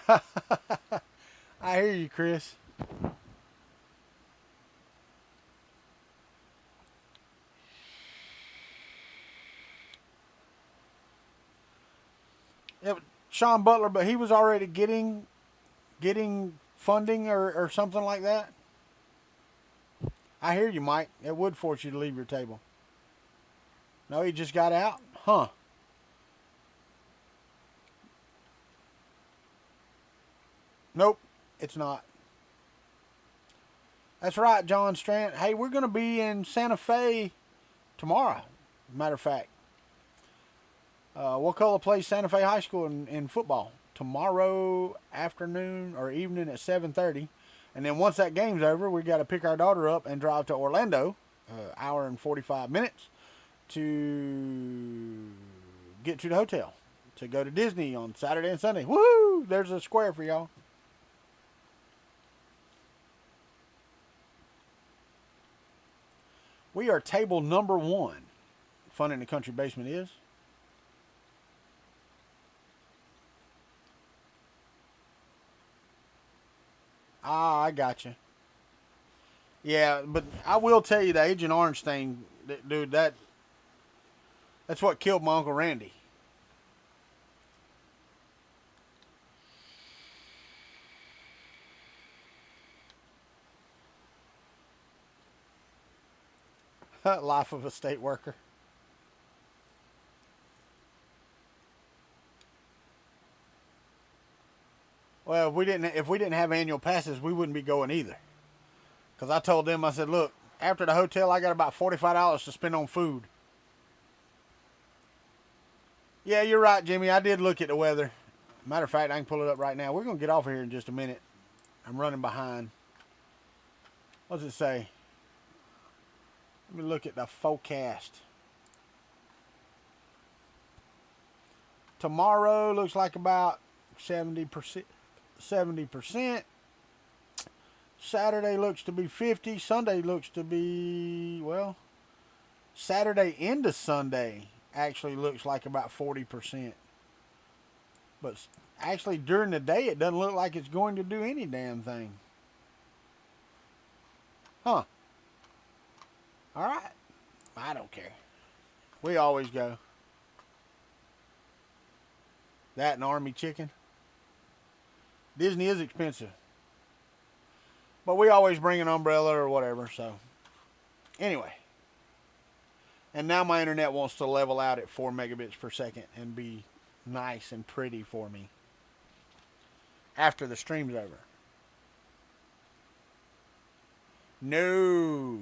Speaker 2: I hear you, Chris. Yeah, Sean Butler, but he was already getting funding or something like that. I hear you, Mike. It would force you to leave your table. No, he just got out? Huh. Nope, it's not. That's right, John Strand. Hey, we're going to be in Santa Fe tomorrow, matter of fact. Wakulla plays Santa Fe High School in football tomorrow afternoon or evening at 7:30. And then once that game's over, we got to pick our daughter up and drive to Orlando, hour and 45 minutes, to get to the hotel to go to Disney on Saturday and Sunday. Woo! There's a square for y'all. We are table number 1. Fun in the Country Basement is. Ah, I got you. Yeah, but I will tell you the Agent Orange thing, dude, that's what killed my Uncle Randy. Life of a state worker. Well, if we didn't have annual passes, we wouldn't be going either. Because I told them, I said, look, after the hotel, I got about $45 to spend on food. Yeah, you're right, Jimmy. I did look at the weather. Matter of fact, I can pull it up right now. We're going to get off of here in just a minute. I'm running behind. What does it say? Let me look at the forecast. Tomorrow looks like about 70%. 70%. Saturday looks to be 50. Sunday looks to be, well, Saturday into Sunday actually looks like about 40%. But actually during the day it doesn't look like it's going to do any damn thing. Huh. Alright. I don't care. We always go. That and army chicken. Disney is expensive. But we always bring an umbrella or whatever, so. Anyway. And now my internet wants to level out at 4 megabits per second and be nice and pretty for me. After the stream's over. No.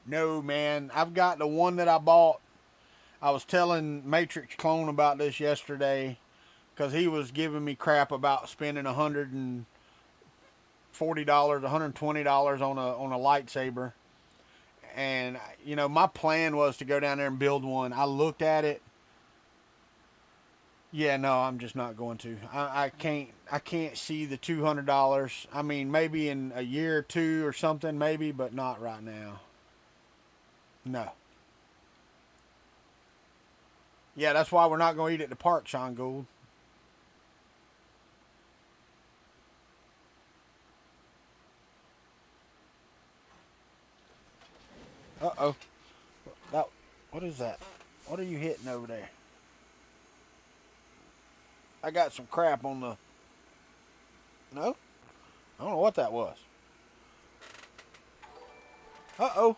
Speaker 2: No, man. I've got the one that I bought. I was telling Matrix Clone about this yesterday. Because he was giving me crap about spending $140, $120 on a lightsaber. And, you know, my plan was to go down there and build one. I looked at it. Yeah, no, I'm just not going to. I can't see the $200. I mean, maybe in a year or two or something, maybe, but not right now. No. Yeah, that's why we're not going to eat at the park, Sean Gould. Uh-oh. What is that? What are you hitting over there? I got some crap on the... No? I don't know what that was. Uh-oh.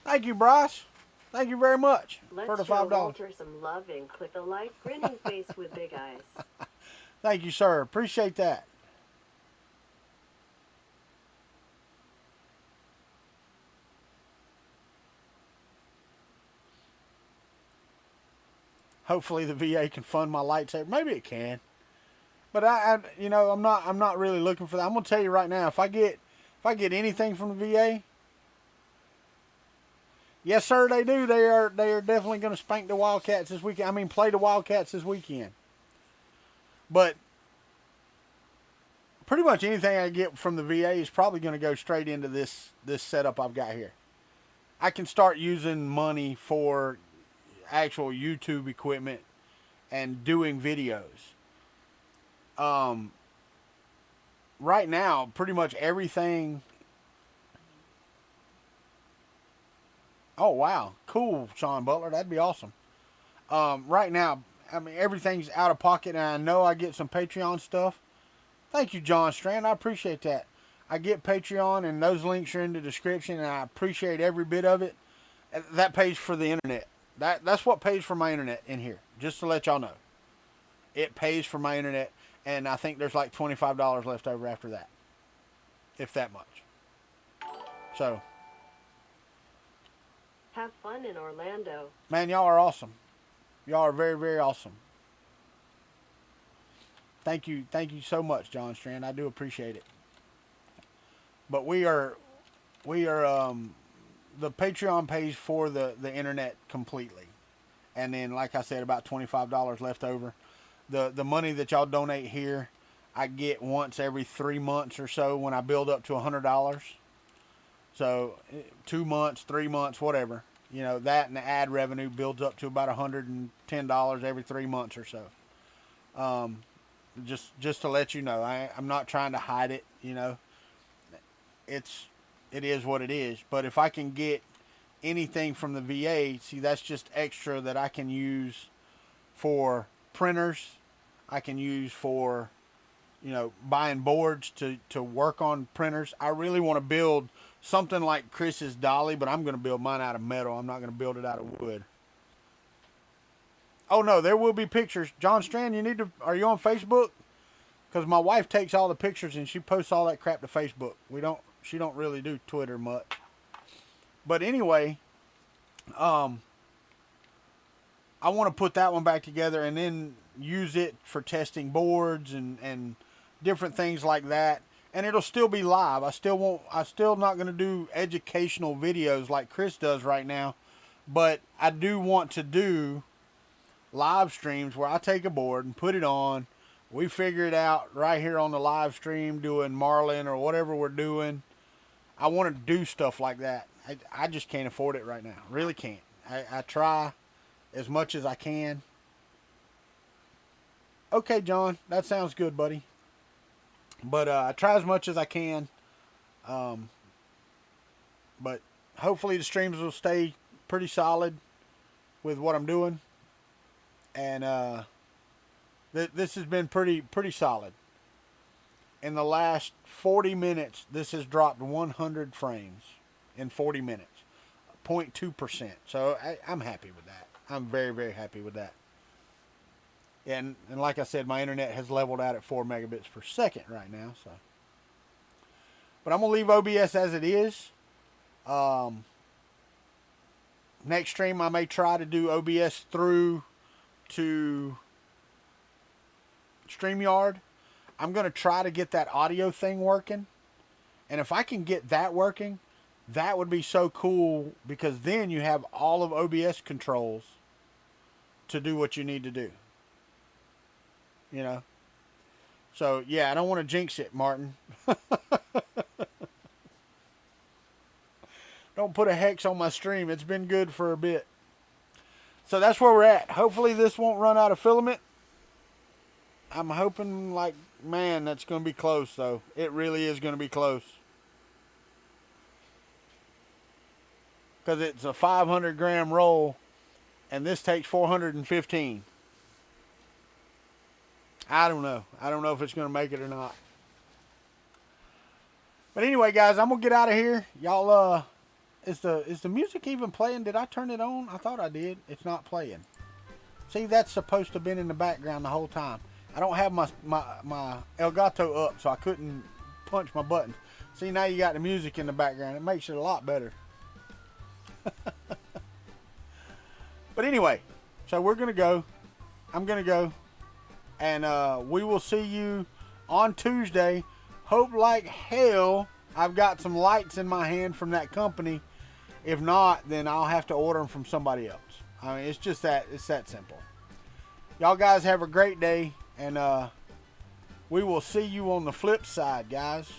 Speaker 2: Thank you, Bryce. Thank you very much for the
Speaker 3: Let's show
Speaker 2: $5.
Speaker 3: Walter some love and click a like, grinning face with big eyes.
Speaker 2: Thank you, sir. Appreciate that. Hopefully the VA can fund my lightsaber. Maybe it can. But you know, I'm not really looking for that. I'm gonna tell you right now, if I get anything from the VA, yes sir, they do. They are definitely gonna spank the Wildcats this weekend. I mean, play the Wildcats this weekend. But pretty much anything I get from the VA is probably gonna go straight into this setup I've got here. I can start using money for actual YouTube equipment and doing videos. Right now, pretty much everything. Oh wow, cool, Sean Butler. That'd be awesome. Right now, I mean everything's out of pocket, and I know I get some Patreon stuff. Thank you, John Strand. I appreciate that. I get Patreon, and those links are in the description, and I appreciate every bit of it. That pays for the internet. That's what pays for my internet in here, just to let y'all know. It pays for my internet, and I think there's like $25 left over after that. If that much. So.
Speaker 3: Have fun in Orlando.
Speaker 2: Man, y'all are awesome. Y'all are very, very awesome. Thank you so much, John Strand. I do appreciate it. But we are the Patreon pays for the internet completely. And then, like I said, about $25 left over. The money that y'all donate here, I get once every 3 months or so when I build up to $100. So 2 months, 3 months, whatever. You know, that and the ad revenue builds up to about $110 every 3 months or so. Just to let you know, I'm not trying to hide it, you know. It is what it is. But if I can get anything from the VA, see, that's just extra that I can use for printers. I can use for, you know, buying boards to work on printers. I really want to build something like Chris's dolly, but I'm going to build mine out of metal. I'm not going to build it out of wood. Oh no, there will be pictures. John Strand, are you on Facebook? Because my wife takes all the pictures and she posts all that crap to Facebook. She don't really do Twitter much. But anyway, I want to put that one back together and then use it for testing boards and different things like that. And it'll still be live. I'm still not going to do educational videos like Chris does right now. But I do want to do live streams where I take a board and put it on. We figure it out right here on the live stream doing Marlin or whatever we're doing. I want to do stuff like that. I just can't afford it right now. Really can't. I try as much as I can. Okay, John, that sounds good, buddy. But I try as much as I can. But hopefully the streams will stay pretty solid with what I'm doing. And this has been pretty solid. In the last 40 minutes, this has dropped 100 frames in 40 minutes. 0.2%. So I'm happy with that. I'm very, very happy with that. And like I said, my internet has leveled out at 4 megabits per second right now. So, but I'm going to leave OBS as it is. Next stream, I may try to do OBS through to StreamYard. I'm going to try to get that audio thing working. And if I can get that working, that would be so cool, because then you have all of OBS controls to do what you need to do. You know? So, yeah, I don't want to jinx it, Martin. Don't put a hex on my stream. It's been good for a bit. So that's where we're at. Hopefully this won't run out of filament. I'm hoping, like, man, that's going to be close, though. It really is going to be close. Because it's a 500 gram roll, and this takes 415. I don't know. I don't know if it's going to make it or not. But anyway, guys, I'm going to get out of here. Y'all, is the music even playing? Did I turn it on? I thought I did. It's not playing. See, that's supposed to have been in the background the whole time. I don't have my Elgato up, so I couldn't punch my buttons. See, now you got the music in the background. It makes it a lot better. But anyway, so we're going to go. I'm going to go. And we will see you on Tuesday. Hope like hell I've got some lights in my hand from that company. If not, then I'll have to order them from somebody else. I mean, it's just that, it's that simple. Y'all guys have a great day, and we will see you on the flip side, guys.